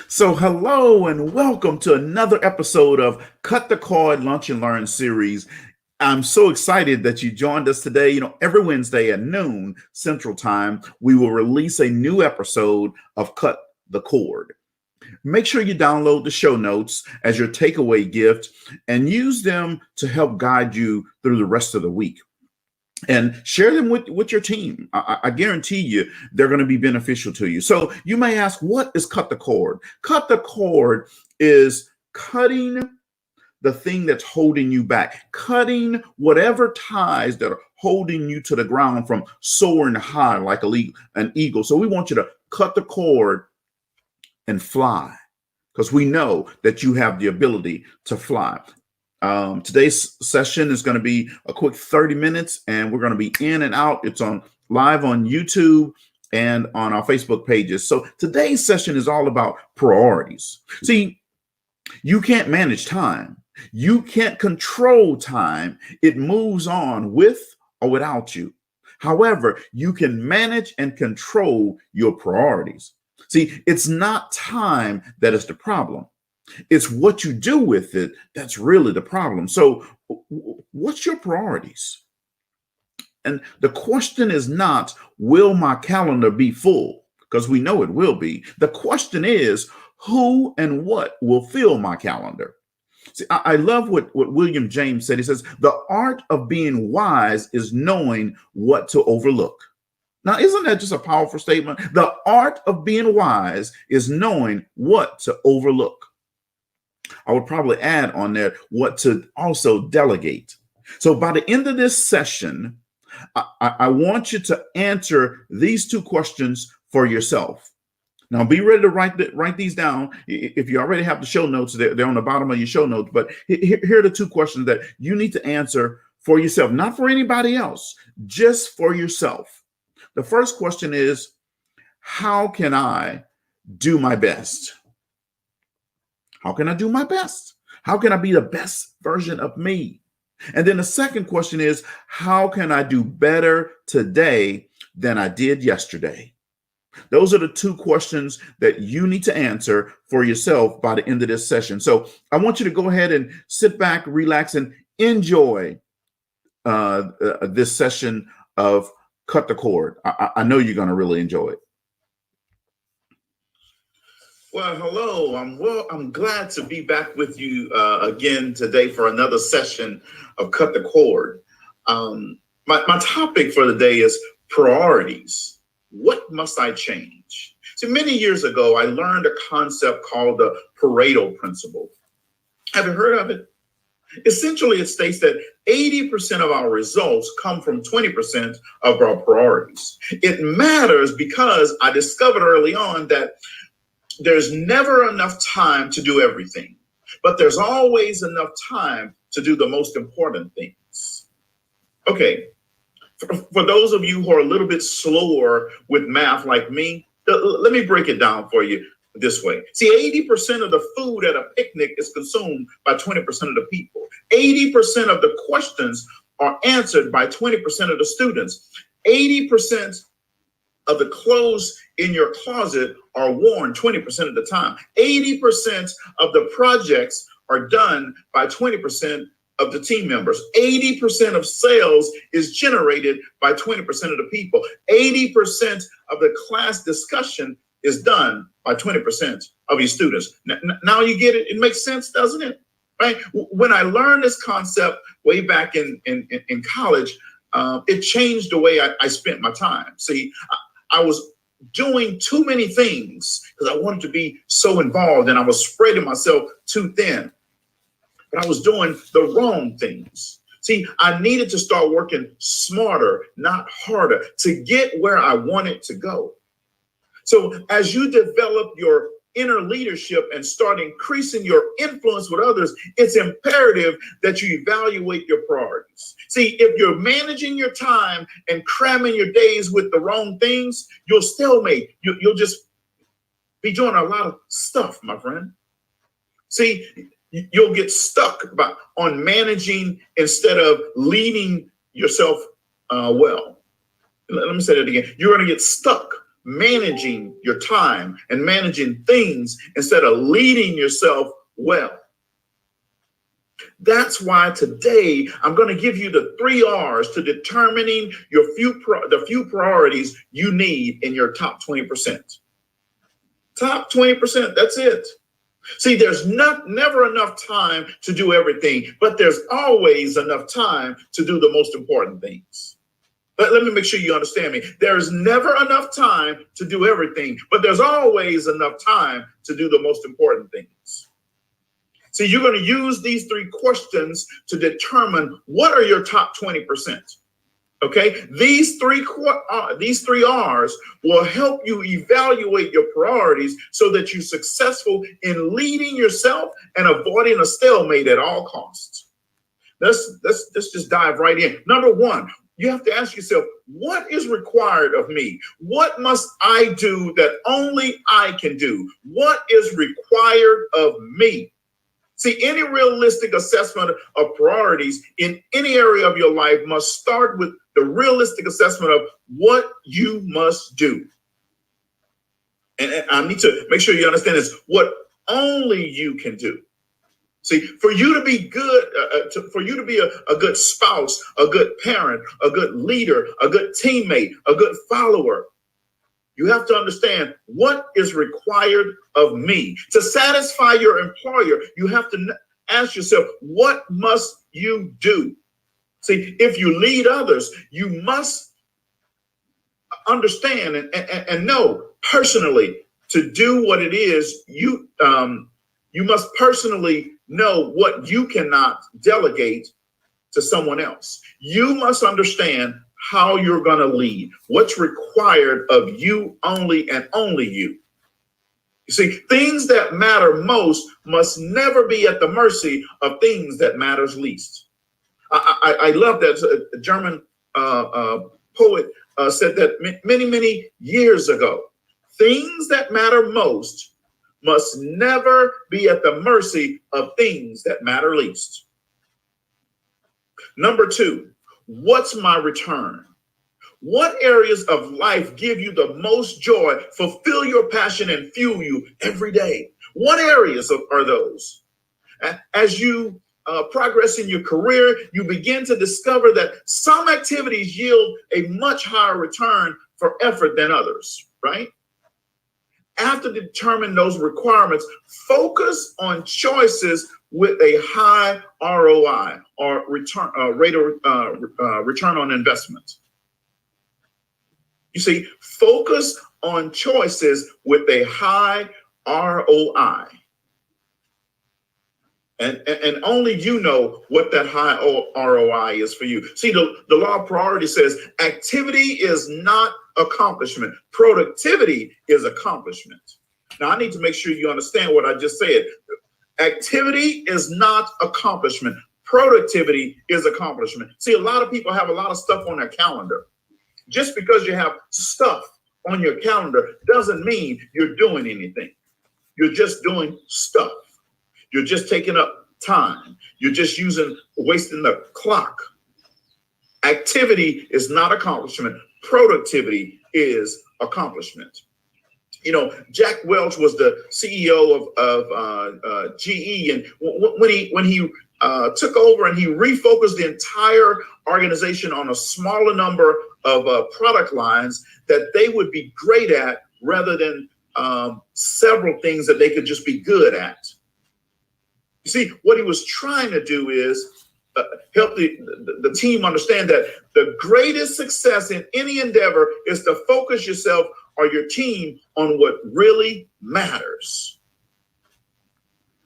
So, hello and welcome to another episode of Cut the Cord Lunch and Learn series. I'm so excited that you joined us today. Every Wednesday at noon Central Time, we will release a new episode of Cut the Cord. Make sure you download the show notes as your takeaway gift and use them to help guide you through the rest of the week. And share them with your team. I guarantee you they're going to be beneficial to you. So you may ask, what is cut the cord? Cut the cord is cutting the thing that's holding you back, cutting whatever ties that are holding you to the ground from soaring high like an eagle. So we want you to cut the cord and fly, because we know that you have the ability to fly. Today's session is going to be a quick 30 minutes, and we're going to be in and out. It's on live on YouTube and on our Facebook pages. So today's session is all about priorities. See, you can't manage time. You can't control time. It moves on with or without you. However, you can manage and control your priorities. See, it's not time that is the problem. It's what you do with it that's really the problem. So, what's your priorities? And the question is not, will my calendar be full? Because we know it will be. The question is, who and what will fill my calendar? See, I love what William James said. He says, the art of being wise is knowing what to overlook. Now, isn't that just a powerful statement? The art of being wise is knowing what to overlook. I would probably add on there what to also delegate. So by the end of this session, I want you to answer these two questions for yourself. Now, be ready to write these down. If you already have the show notes, they're on the bottom of your show notes. But here are the two questions that you need to answer for yourself, not for anybody else, just for yourself. The first question is, how can I do my best? How can I do my best? How can I be the best version of me? And then the second question is, how can I do better today than I did yesterday? Those are the two questions that you need to answer for yourself by the end of this session. So I want you to go ahead and sit back, relax, and enjoy this session of Cut the Cord. I know you're going to really enjoy it. Well, hello. I'm glad to be back with you again today for another session of Cut the Cord. My topic for the day is priorities. What must I change? So many years ago, I learned a concept called the Pareto principle. Have you heard of it? Essentially, it states that 80% of our results come from 20% of our priorities. It matters because I discovered early on that there's never enough time to do everything, but there's always enough time to do the most important things. Okay, for those of you who are a little bit slower with math like me, let me break it down for you this way. See, 80% of the food at a picnic is consumed by 20% of the people. 80% of the questions are answered by 20% of the students. 80% of the clothes in your closet are worn 20% of the time. 80% of the projects are done by 20% of the team members. 80% of sales is generated by 20% of the people. 80% of the class discussion is done by 20% of your students. Now you get it. It makes sense, doesn't it? Right? When I learned this concept way back in college, it changed the way I spent my time. See, I was doing too many things because I wanted to be so involved, and I was spreading myself too thin. But I was doing the wrong things. See, I needed to start working smarter, not harder, to get where I wanted to go. So as you develop your inner leadership and start increasing your influence with others, it's imperative that you evaluate your priorities. See, if you're managing your time and cramming your days with the wrong things, you'll stalemate. You'll just be doing a lot of stuff, my friend. See, you'll get stuck on managing instead of leading yourself well. Let me say that again. You're going to get stuck managing your time and managing things instead of leading yourself well. That's why today I'm going to give you the 3 R's to determining the few priorities you need in your top 20%. Top 20%, that's it. See, there's never enough time to do everything, but there's always enough time to do the most important things. But let me make sure you understand me. There's never enough time to do everything, but there's always enough time to do the most important things. See, you're going to use these 3 questions to determine what are your top 20%. Okay, these three R's will help you evaluate your priorities so that you're successful in leading yourself and avoiding a stalemate at all costs. Let's just dive right in. Number 1, you have to ask yourself, what is required of me? What must I do that only I can do? What is required of me? See, any realistic assessment of priorities in any area of your life must start with the realistic assessment of what you must do. And I need to make sure you understand this, what only you can do. See, for you to be good, for you to be a good spouse, a good parent, a good leader, a good teammate, a good follower, you have to understand what is required of me. To satisfy your employer, you have to ask yourself, what must you do? See, if you lead others, you must understand and know personally to do what it is you must personally know what you cannot delegate to someone else. You must understand how you're going to lead, what's required of you only and only you. You see, things that matter most must never be at the mercy of things that matters least. I love that a German poet said that many years ago. Things that matter most must never be at the mercy of things that matter least. Number 2, what's my return? What areas of life give you the most joy, fulfill your passion, and fuel you every day? What areas are those? As you progress in your career, you begin to discover that some activities yield a much higher return for effort than others, right? After determining those requirements, focus on choices with a high ROI or return on investment. You see, focus on choices with a high ROI. And only you know what that high ROI is for you. See, the law of priority says activity is not accomplishment. Productivity is accomplishment. Now, I need to make sure you understand what I just said. Activity is not accomplishment. Productivity is accomplishment. See, a lot of people have a lot of stuff on their calendar. Just because you have stuff on your calendar doesn't mean you're doing anything. You're just doing stuff. You're just taking up time. You're just wasting the clock. Activity is not accomplishment. Productivity is accomplishment. You know, Jack Welch was the CEO of GE, and when he took over and he refocused the entire organization on a smaller number of product lines that they would be great at rather than several things that they could just be good at. You see, what he was trying to do is help the team understand that the greatest success in any endeavor is to focus yourself or your team on what really matters.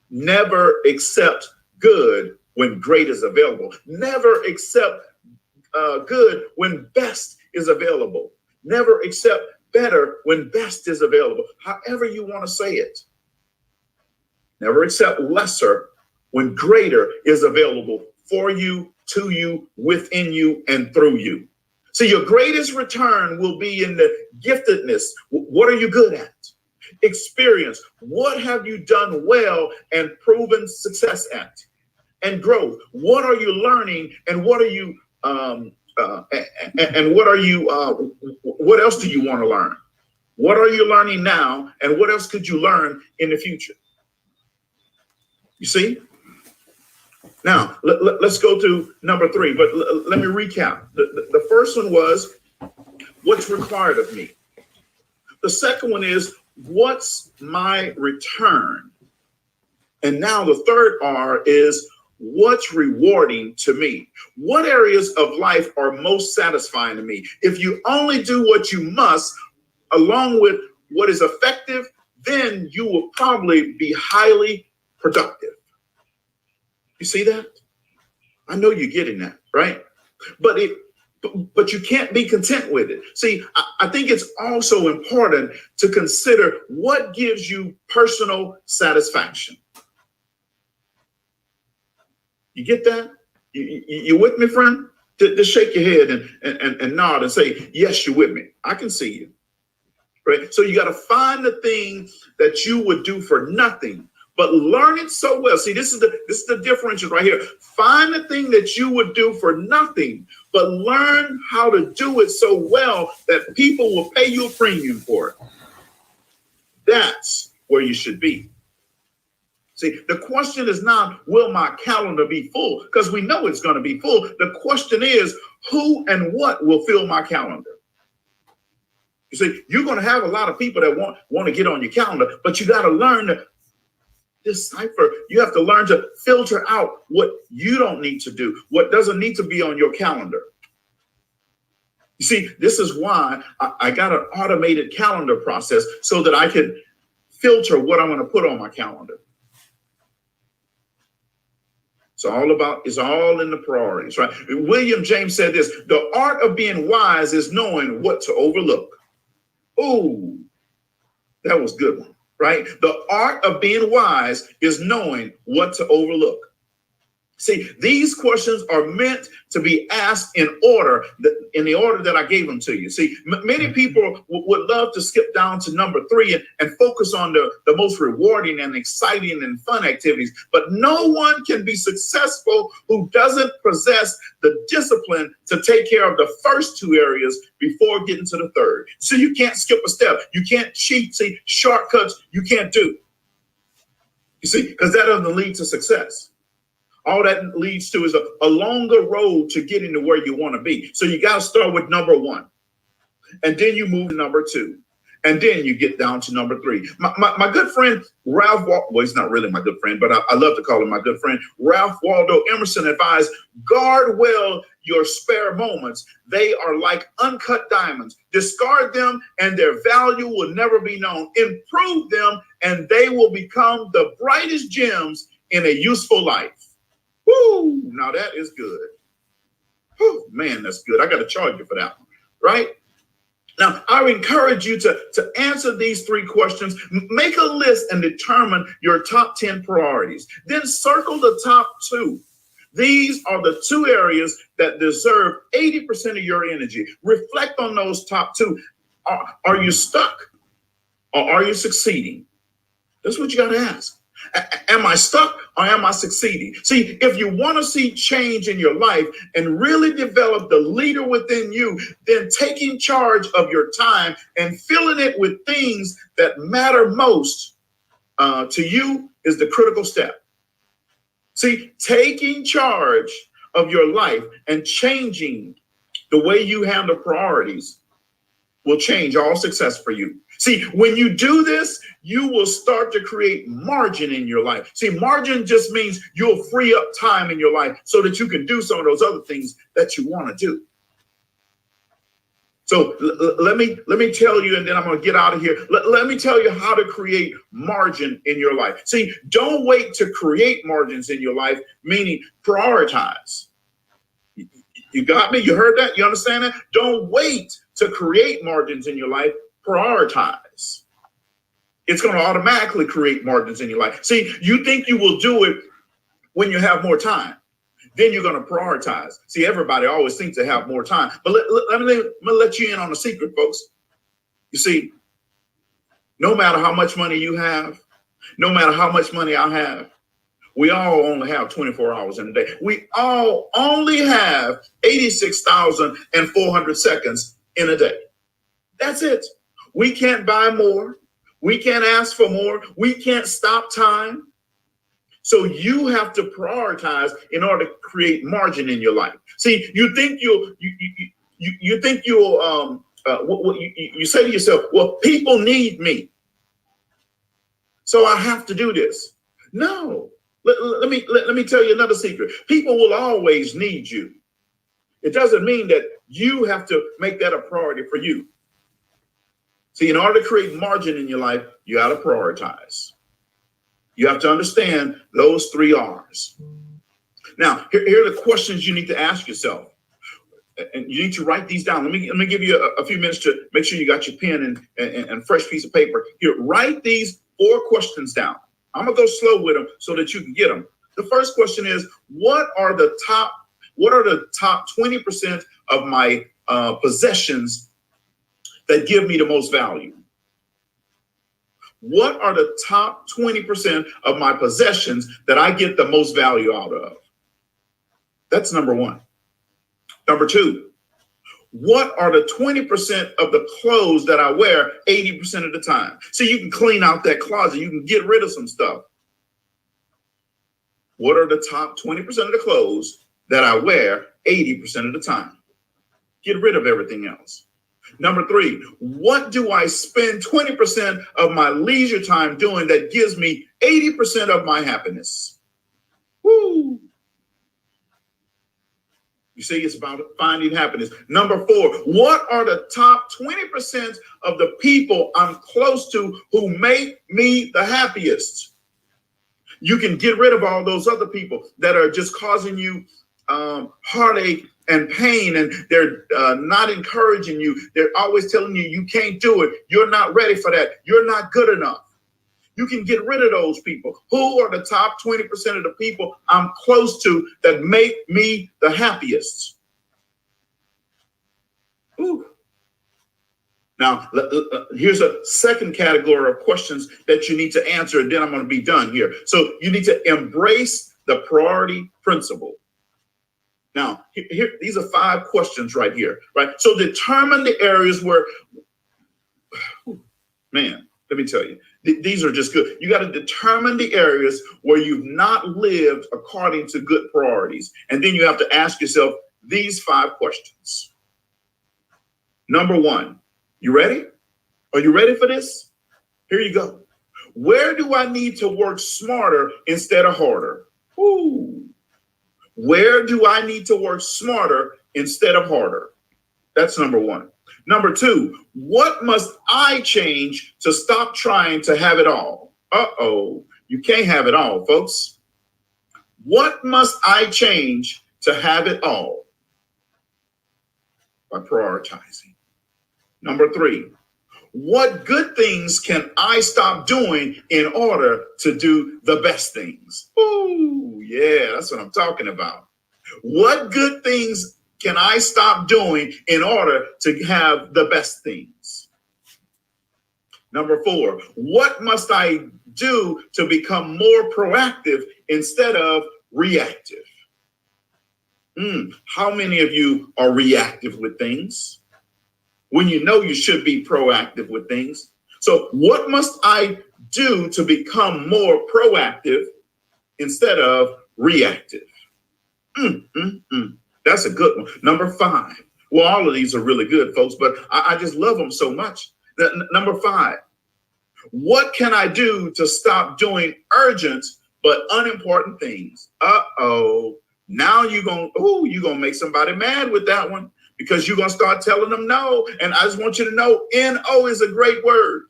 Never accept good when great is available. Never accept good when best is available. Never accept better when best is available. However you want to say it. Never accept lesser when greater is available for you, to you, within you, and through you. So your greatest return will be in the giftedness. What are you good at? Experience. What have you done well and proven success at? And growth. What are you learning, and what are you what else do you want to learn? What are you learning now? And what else could you learn in the future? You see? Now, let's go to number 3, but let me recap. The first one was, what's required of me? The second one is, what's my return? And now the third R is, what's rewarding to me? What areas of life are most satisfying to me? If you only do what you must, along with what is effective, then you will probably be highly productive. You see that? I know you're getting that, right? But you can't be content with it. See, I think it's also important to consider what gives you personal satisfaction. You get that? You with me, friend? Just shake your head and nod and say, yes, you're with me. I can see you. Right? So you got to find the thing that you would do for nothing, but learn it so well. See, this is the differential right here. Find the thing that you would do for nothing, but learn how to do it so well that people will pay you a premium for it. That's where you should be. See, the question is not, will my calendar be full? Because we know it's going to be full. The question is, who and what will fill my calendar? You see, you're going to have a lot of people that want to get on your calendar, but you got to learn to decipher. You have to learn to filter out what you don't need to do, what doesn't need to be on your calendar. You see, this is why I got an automated calendar process so that I can filter what I'm going to put on my calendar. It's all in the priorities, right? William James said this: the art of being wise is knowing what to overlook. Oh, that was a good one, right? The art of being wise is knowing what to overlook. See, these questions are meant to be asked in the order that I gave them to you. See, many people would love to skip down to number 3 and focus on the most rewarding and exciting and fun activities. But no one can be successful who doesn't possess the discipline to take care of the first 2 areas before getting to the third. So you can't skip a step. You can't cheat. See, shortcuts you can't do. You see, because that doesn't lead to success. All that leads to is a longer road to getting to where you want to be. So you got to start with number 1, and then you move to number 2, and then you get down to number 3. My good friend Ralph Waldo, well, he's not really my good friend, but I love to call him my good friend, Ralph Waldo Emerson advised, guard well your spare moments. They are like uncut diamonds. Discard them and their value will never be known. Improve them and they will become the brightest gems in a useful life. Woo! Now that is good. Whew, man, that's good. I got to charge you for that one, right? Now, I would encourage you to answer these 3 questions. Make a list and determine your top 10 priorities. Then circle the top 2. These are the 2 areas that deserve 80% of your energy. Reflect on those top 2. Are you stuck or are you succeeding? That's what you got to ask. Am I stuck or am I succeeding? See, if you want to see change in your life and really develop the leader within you, then taking charge of your time and filling it with things that matter most to you is the critical step. See, taking charge of your life and changing the way you handle priorities will change all success for you. See, when you do this, you will start to create margin in your life. See, margin just means you'll free up time in your life so that you can do some of those other things that you want to do. So let me tell you, and then I'm going to get out of here. Let me tell you how to create margin in your life. See, don't wait to create margins in your life, meaning prioritize. You got me? You heard that? You understand that? Don't wait to create margins in your life. Prioritize. It's going to automatically create margins in your life. See, you think you will do it when you have more time. Then you're going to prioritize. See, everybody always thinks they have more time. But let me let you in on a secret, folks. You see, no matter how much money you have, no matter how much money I have, we all only have 24 hours in a day. We all only have 86,400 seconds in a day. That's it. We can't buy more. We can't ask for more. We can't stop time. So you have to prioritize in order to create margin in your life. See, you think you think you'll you say to yourself, well, people need me, so I have to do this. No, let me tell you another secret. People will always need you. It doesn't mean that you have to make that a priority for you. See, in order to create margin in your life, you got to prioritize. You have to understand those 3 R's. Now, here are the questions you need to ask yourself. And you need to write these down. Let me give you a few minutes to make sure you got your pen and fresh piece of paper. Here, write these 4 questions down. I'm going to go slow with them so that you can get them. The first question is, what are the top 20% of my possessions that give me the most value? What are the top 20% of my possessions that I get the most value out of? That's number 1. Number 2, what are the 20% of the clothes that I wear 80% of the time? So you can clean out that closet. You can get rid of some stuff. What are the top 20% of the clothes that I wear 80% of the time? Get rid of everything else. Number 3, what do I spend 20% of my leisure time doing that gives me 80% of my happiness? Woo! You see, it's about finding happiness. Number 4, what are the top 20% of the people I'm close to who make me the happiest? You can get rid of all those other people that are just causing you heartache and pain, and they're not encouraging you. They're always telling you you can't do it. You're not ready for that. You're not good enough. You can get rid of those people. Who are the top 20% of the people I'm close to that make me the happiest? Ooh. Now, here's a second category of questions that you need to answer, and then I'm going to be done here. So you need to embrace the priority principle. Now, here, these are 5 questions right here, right? So determine the areas where, man, let me tell you, these are just good. You got to determine the areas where you've not lived according to good priorities. And then you have to ask yourself these 5 questions. Number 1, you ready? Are you ready for this? Here you go. Where do I need to work smarter instead of harder? Ooh. Where do I need to work smarter instead of harder? That's number 1. Number 2, what must I change to stop trying to have it all? Uh-oh, you can't have it all, folks. What must I change to have it all? By prioritizing. Number 3, what good things can I stop doing in order to do the best things? Ooh, yeah, that's what I'm talking about. What good things can I stop doing in order to have the best things? Number 4, what must I do to become more proactive instead of reactive? How many of you are reactive with things when you know you should be proactive with things? So what must I do to become more proactive instead of reactive? That's a good one. Number 5. Well, all of these are really good, folks, but I just love them so much. Number 5. What can I do to stop doing urgent but unimportant things? Uh-oh. Now you're gonna make somebody mad with that one, because you're gonna start telling them no. And I just want you to know, no is a great word.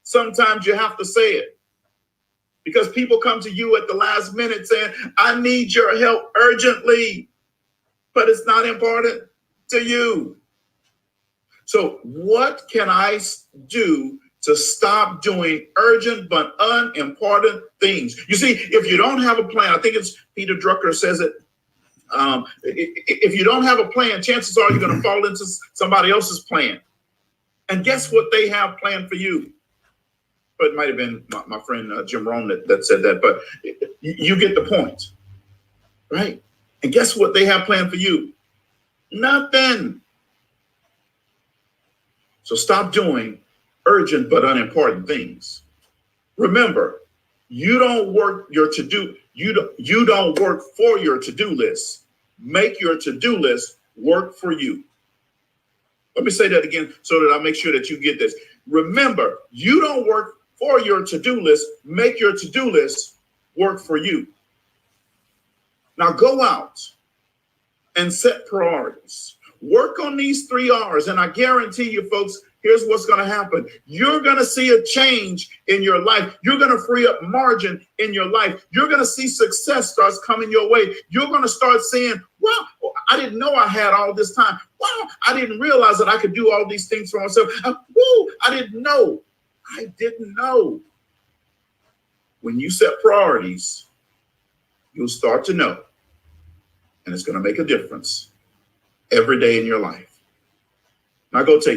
Sometimes you have to say it, because people come to you at the last minute saying, I need your help urgently, but it's not important to you. So what can I do to stop doing urgent but unimportant things? You see, if you don't have a plan, I think it's Peter Drucker says it. If you don't have a plan, chances are you're going to fall into somebody else's plan. And guess what they have planned for you? But it might have been my friend Jim Rohn that said that, but you get the point, right? And guess what they have planned for you? Nothing. So stop doing urgent but unimportant things. Remember, you don't work your to-do, you don't work for your to-do list. Make your to-do list work for you. Let me say that again so that I make sure that you get this. Remember, you don't work for your to-do list. Make your to-do list work for you. Now go out and set priorities. Work on these 3 R's, and I guarantee you, folks, here's what's going to happen. You're going to see a change in your life. You're going to free up margin in your life. You're going to see success starts coming your way. You're going to start saying, wow, I didn't know I had all this time. Wow, I didn't realize that I could do all these things for myself. I didn't know. I didn't know. When you set priorities, you'll start to know, and it's going to make a difference every day in your life. Now go take